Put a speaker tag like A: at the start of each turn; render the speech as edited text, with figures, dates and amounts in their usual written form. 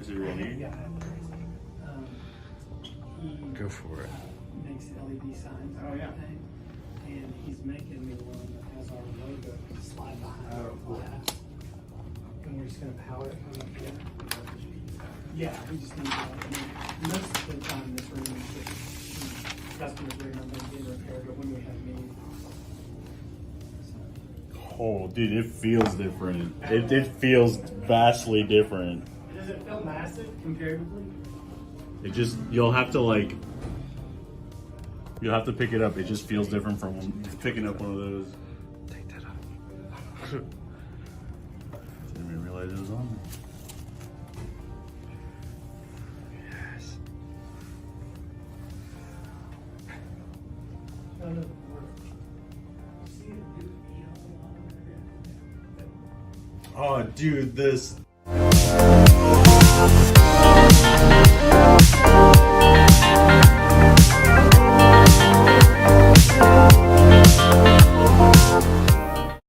A: Is it really?
B: Yeah. He
C: Go for it.
B: makes LED signs.
D: Oh, yeah.
B: And he's making me one that has our logo slide behind our glass. And we're just gonna power it from up here. Yeah, we just need that. I mean, most of the time in this room is just customers bring on things being repaired, but when we have needs.
A: Oh, dude, it feels different. It feels vastly different.
B: Does it feel massive comparatively?
A: It just, you'll have to pick it up. It just feels different from picking up one of those.
C: Take that off.
A: Didn't even realize it was on
C: Yes.
B: No, no.
A: there. Oh, dude, this